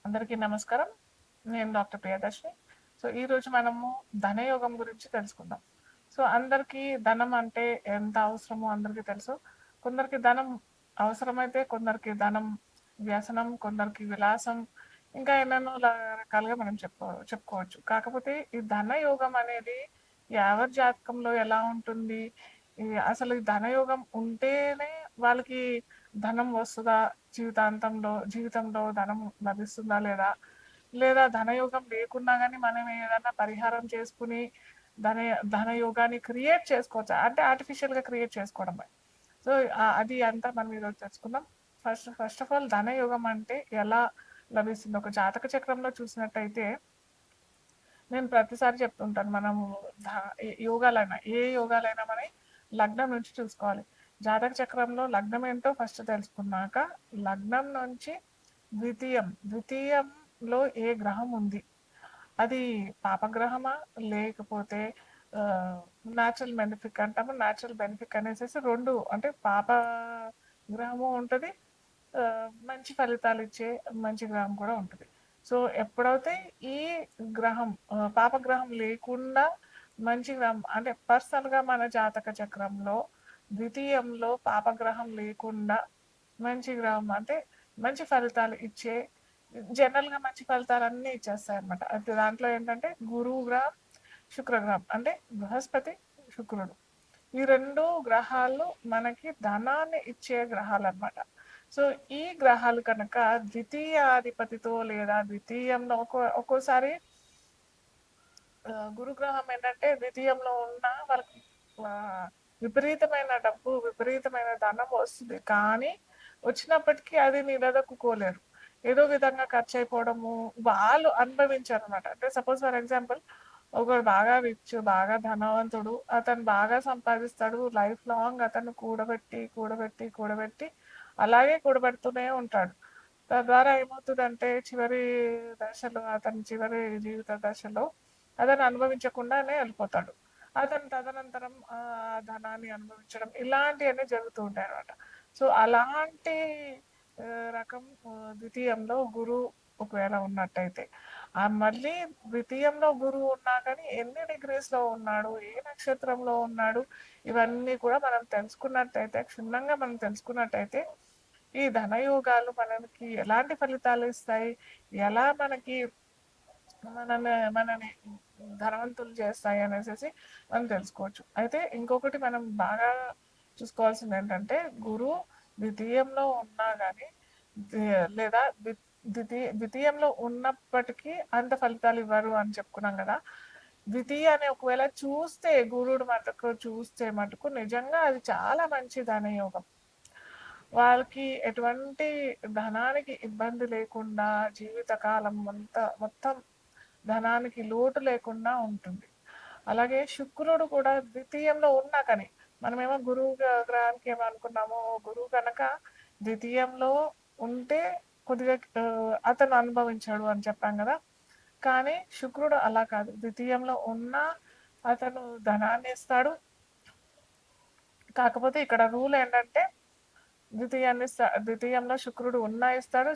అందరికీ నమస్కారం. నేను డాక్టర్ ప్రియదర్శిని. సో, ఈరోజు మనము ధనయోగం గురించి తెలుసుకుందాం. సో, అందరికీ ధనం అంటే ఎంత అవసరమో అందరికీ తెలుసు. కొందరికి ధనం అవసరమైతే, కొందరికి ధనం వ్యసనం, కొందరికి విలాసం, ఇంకా ఎన్నెన్నో రకాలుగా మనం చెప్పుకోవచ్చు. కాకపోతే ఈ ధనయోగం అనేది ఎవరి జాతకంలో ఎలా ఉంటుంది? అసలు ఈ ధనయోగం ఉంటేనే వాళ్ళకి ధనం వస్తదా? జీవితంలో ధనం లభిస్తుందా లేదా? లేదా ధనయోగం లేకున్నా గానీ మనం ఏదన్నా పరిహారం చేసుకొని ధన ధనయోగాన్ని క్రియేట్ చేసుకోవచ్చా? అంటే ఆర్టిఫిషియల్‌గా క్రియేట్ చేసుకోవడమే. సో, అది అంతా మనం ఈరోజు తెలుసుకుందాం. ఫస్ట్ ఆఫ్ ఆల్ ధనయోగం అంటే ఎలా లభిస్తుంది? ఒక జాతక చక్రంలో చూసినట్టయితే నేను ప్రతిసారి చెప్తుంటాను. మనము ధ యోగాలైనా, ఏ యోగాలైనా మన లగ్నం నుంచి చూసుకోవాలి. జాతక చక్రంలో లగ్నం ఏంటో ఫస్ట్ తెలుసుకున్నాక, లగ్నం నుంచి ద్వితీయంలో ఏ గ్రహం ఉంది? అది పాపగ్రహమా? లేకపోతే న్యాచురల్ బెనిఫిక్ అంటాము. న్యాచురల్ బెనిఫిక్ అనేసేసి 2 అంటే పాప గ్రహము ఉంటది. మంచి ఫలితాలిచ్చే మంచి గ్రహం కూడా ఉంటది. సో, ఎప్పుడైతే ఈ పాపగ్రహం లేకుండా మంచి గ్రహం అంటే పర్సనల్‌గా మన జాతక చక్రంలో ద్వితీయంలో పాపగ్రహం లేకుండా మంచి గ్రహం అంటే మంచి ఫలితాలు ఇచ్చే జనరల్‌గా మంచి ఫలితాలన్నీ ఇచ్చేస్తాయన్నమాట. అయితే దాంట్లో ఏంటంటే గురువు గ్రహం, శుక్రగ్రహం అంటే బృహస్పతి, శుక్రుడు. ఈ 2 గ్రహాలు మనకి ధనాన్ని ఇచ్చే గ్రహాలన్నమాట. సో, ఈ గ్రహాలు కనుక ద్వితీయాధిపతితో లేదా ద్వితీయంలో ఒక్కోసారి గురుగ్రహం ఏంటంటే ద్వితీయంలో ఉన్న వాళ్ళకి ఆహ్, విపరీతమైన డబ్బు, విపరీతమైన ధనం వస్తుంది. కానీ వచ్చినప్పటికీ అది నిలదొక్కుకోలేరు. ఏదో విధంగా ఖర్చయిపోవడము, వాళ్ళు అనుభవించారనమాట. అంటే సపోజ్ ఫర్ ఎగ్జాంపుల్ ఒకడు బాగా రిచ్, బాగా ధనవంతుడు. అతను బాగా సంపాదిస్తాడు. లైఫ్ లాంగ్ అతను కూడబెట్టి అలాగే కూడబెడుతూనే ఉంటాడు. తద్వారా ఏమవుతదంటే అతని చివరి జీవిత దశలో అతను అనుభవించకుండానే వెళ్ళిపోతాడు. అతను తదనంతరం ధనాన్ని అనుభవించడం ఇలాంటియన్నీ జరుగుతూ ఉంటాయనమాట. సో, అలాంటి రకం ద్వితీయంలో గురువు ఒకవేళ ఉన్నట్టయితే. మళ్ళీ ద్వితీయంలో గురువు ఉన్నా కానీ ఎన్ని డిగ్రీస్‌లో ఉన్నాడు? ఏ నక్షత్రంలో ఉన్నాడు? ఇవన్నీ కూడా క్షుణ్ణంగా మనం తెలుసుకున్నట్టయితే ఈ ధనయోగాలు మనకి ఎలాంటి ఫలితాలు ఇస్తాయి? ఎలా మనని ధనవంతులు చేస్తాయి అనేసేసి మనం తెలుసుకోవచ్చు. అయితే ఇంకొకటి మనం బాగా చూసుకోవాల్సింది ఏంటంటే గురువు ద్వితీయంలో ఉన్నా గానీ లేదా ద్వితీయంలో ఉన్నప్పటికీ అంత ఫలితాలు ఇవ్వరు అని చెప్పుకున్నాం కదా! ద్వితీయాన్ని ఒకవేళ చూస్తే మటుకు నిజంగా అది చాలా మంచి ధనయోగం. వాళ్ళకి ఎటువంటి ధనానికి ఇబ్బంది లేకుండా జీవితకాలం మొత్తం ధనానికి లోటు లేకుండా ఉంటుంది. అలాగే శుక్రుడు కూడా ద్వితీయంలో ఉన్నా కానీ మనమేమో గ్రహానికి ఏమనుకున్నాము, గురువు కనుక ద్వితీయంలో ఉంటే కొద్దిగా అతను అనుభవించాడు అని చెప్పాం కదా! కానీ శుక్రుడు అలా కాదు. ద్వితీయంలో ఉన్నా అతను ధనాన్ని ఇస్తాడు. కాకపోతే ఇక్కడ రూల్ ఏంటంటే ద్వితీయంలో శుక్రుడు ఉన్నా ఇస్తాడు.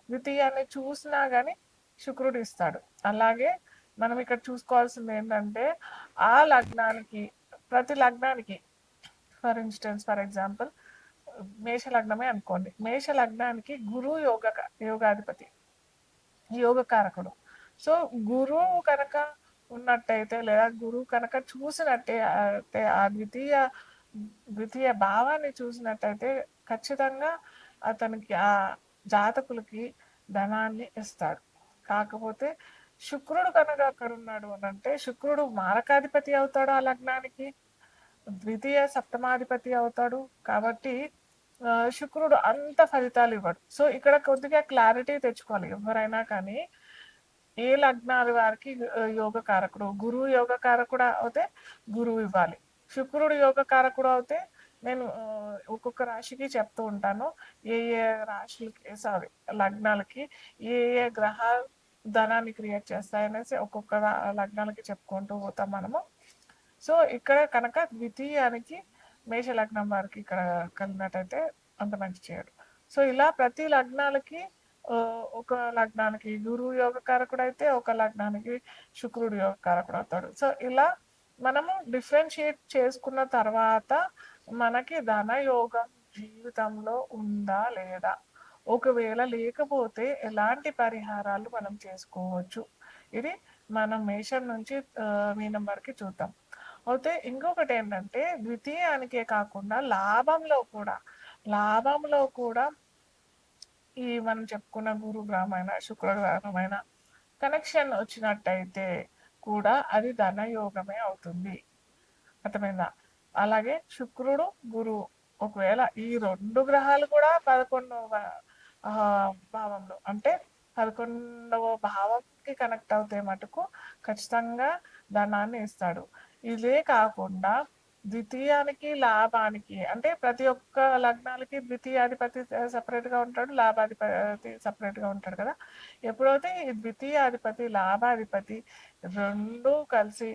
ద్వితీయాన్ని చూసినా గాని శుక్రుడు ఇస్తాడు. అలాగే మనం ఇక్కడ చూసుకోవాల్సింది ఏంటంటే ఆ లగ్నానికి ప్రతి లగ్నానికి ఫర్ ఎగ్జాంపుల్ మేష లగ్నమే అనుకోండి. మేష లగ్నానికి గురువు యోగాధిపతి, యోగకారకుడు. సో, గురువు కనుక ఉన్నట్టయితే లేదా గురువు కనుక చూసినట్టే అంటే ఆ ద్వితీయ భావాన్ని చూసినట్టయితే ఖచ్చితంగా అతనికి ఆ జాతకులకి ధనాన్ని ఇస్తాడు. కాకపోతే శుక్రుడు కనుక అక్కడ ఉన్నాడు అనంటే శుక్రుడు మారకాధిపతి అవుతాడు ఆ లగ్నానికి. ద్వితీయ సప్తమాధిపతి అవుతాడు. కాబట్టి శుక్రుడు అంత ఫలితాలు ఇవ్వడు. సో, ఇక్కడ కొద్దిగా క్లారిటీ తెచ్చుకోవాలి ఎవరైనా కానీ ఏ లగ్నాల వారికి యోగకారకుడు. గురువు యోగకారకుడు అవుతే గురువు ఇవ్వాలి. శుక్రుడు యోగకారకుడు అవుతే నేను ఒక్కొక్క రాశికి చెప్తూ ఉంటాను. ఏ ఏ రాశులకి లగ్నాలకి ఏ గ్రహాలు ధనాన్ని క్రియేట్ చేస్తాయనేసి ఒక్కొక్క లగ్నాలకి చెప్పుకుంటూ పోతాం మనము. సో, ఇక్కడ కనుక ద్వితీయానికి మేష లగ్నం వారికి ఇక్కడ కలిగినట్టయితే అంత మంచి చేయడు. సో, ఇలా ప్రతి లగ్నాలకి ఒక లగ్నానికి గురువు యోగకారకుడు అయితే, ఒక లగ్నానికి శుక్రుడు యోగకారకుడు అవుతాడు. సో ఇలా మనము డిఫరెన్షియేట్ చేసుకున్న తర్వాత మనకి ధనయోగం జీవితంలో ఉందా లేదా, ఒకవేళ లేకపోతే ఎలాంటి పరిహారాలు మనం చేసుకోవచ్చు, ఇది మనం మేషం నుంచి మీనం వరకు చూద్దాం. అయితే ఇంకొకటి ఏంటంటే ద్వితీయానికే కాకుండా లాభంలో కూడా ఈ మనం చెప్పుకున్న గురు గ్రహమైన శుక్రగ్రహమైన కనెక్షన్ వచ్చినట్టయితే కూడా అది ధనయోగమే అవుతుంది. అర్థమైందా? అలాగే శుక్రుడు గురువు ఒకవేళ ఈ 2 గ్రహాలు కూడా 11వ భావంలో అంటే 11వ భావంకి కనెక్ట్ అవుతే మటుకు ఖచ్చితంగా ధనాన్ని ఇస్తాడు. ఇదే కాకుండా ద్వితీయానికి లాభానికి అంటే ప్రతి ఒక్క లగ్నాలకి ద్వితీయాధిపతి సపరేట్గా ఉంటాడు, లాభాధిపతి సపరేట్గా ఉంటాడు కదా. ఎప్పుడైతే ఈ ద్వితీయాధిపతి లాభాధిపతి రెండు కలిసి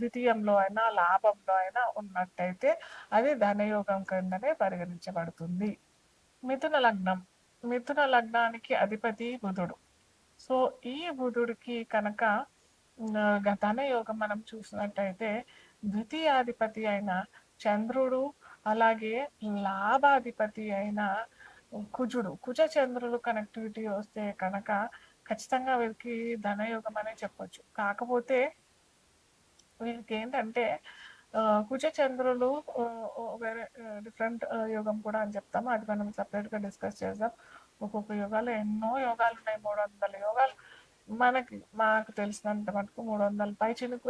ద్వితీయంలో అయినా లాభంలో అయినా ఉన్నట్టయితే అది ధనయోగం కిందనే పరిగణించబడుతుంది. మిథున లగ్నం, మిథున లగ్నానికి అధిపతి బుధుడు. సో ఈ బుధుడికి కనుక ధనయోగం మనం చూసినట్టయితే ద్వితీయాధిపతి అయిన చంద్రుడు, అలాగే లాభాధిపతి అయిన కుజ చంద్రుడు కనెక్టివిటీ వస్తే కనుక ఖచ్చితంగా వీరికి ధనయోగం అనే చెప్పొచ్చు. కాకపోతే వీళ్ళకి ఏంటంటే కుజ చంద్రులు వేరే డిఫరెంట్ యోగం కూడా అని చెప్తాము, అది మనం సపరేట్గా డిస్కస్ చేద్దాం. ఒక్కొక్క యోగాలు ఎన్నో యోగాలు ఉన్నాయి, 300 యోగాలు మాకు తెలిసినంత మటుకు 300 పై చినుకు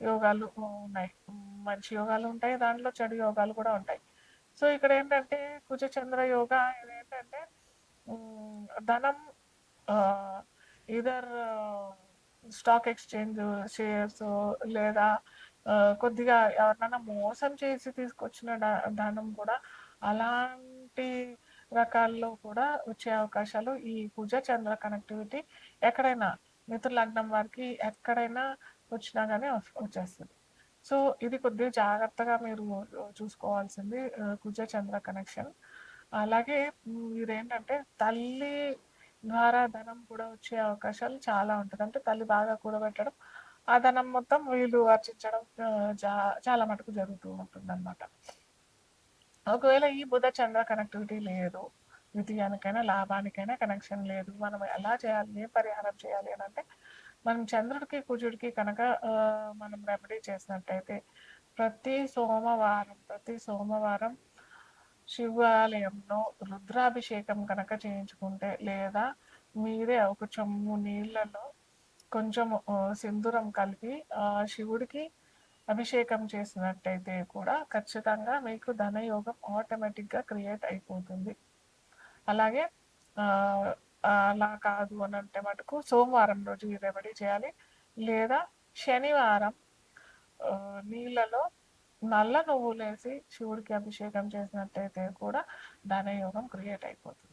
యోగాలు ఉన్నాయి. మంచి యోగాలు ఉంటాయి, దాంట్లో చెడు యోగాలు కూడా ఉంటాయి. సో ఇక్కడ ఏంటంటే కుజ చంద్ర యోగా ఇదేంటంటే ధనం ఇదర్ స్టాక్ ఎక్స్చేంజ్ షేర్స్ లేదా కొద్దిగా ఎవరినైనా మోసం చేసి తీసుకొచ్చిన ధనం కూడా అలాంటి రకాల్లో కూడా వచ్చే అవకాశాలు ఈ కుజ చంద్ర కనెక్టివిటీ ఎక్కడైనా మిత్ర లగ్నం వారికి ఎక్కడైనా వచ్చినా కానీ వచ్చేస్తుంది. సో ఇది కొద్దిగా జాగ్రత్తగా మీరు చూసుకోవాల్సింది కుజ చంద్ర కనెక్షన్. అలాగే మీరేంటంటే తల్లి ద్వారా ధనం కూడా వచ్చే అవకాశాలు చాలా ఉంటుంది. అంటే తల్లి బాగా కూడబెట్టడం, ఆ ధనం మొత్తం వీళ్ళు ఆర్జించడం చాలా మటుకు జరుగుతూ ఉంటుంది అనమాట. ఒకవేళ ఈ బుధ చంద్ర కనెక్టివిటీ లేదు, ద్వితీయానికైనా లాభానికైనా కనెక్షన్ లేదు, మనం ఎలా చేయాలి, ఏ పరిహారం చేయాలి అని అంటే మనం చంద్రుడికి కుజుడికి కనుక మనం రెమెడీ చేసినట్టయితే ప్రతి సోమవారం శివాలయంలో రుద్రాభిషేకం కనుక చేయించుకుంటే, లేదా మీరే ఒక చెంబు నీళ్ళలో కొంచెం సింధూరం కలిపి శివుడికి అభిషేకం చేసినట్టయితే కూడా ఖచ్చితంగా మీకు ధనయోగం ఆటోమేటిక్గా క్రియేట్ అయిపోతుంది. అలాగే అలా కాదు అని అంటే మటుకు సోమవారం రోజు ఈ రెమెడీ చేయాలి, లేదా శనివారం నీళ్ళలో నల్ల నువ్వులేసి శివుడికి అభిషేకం చేసినట్టయితే కూడా ధనయోగం క్రియేట్ అయిపోతుంది.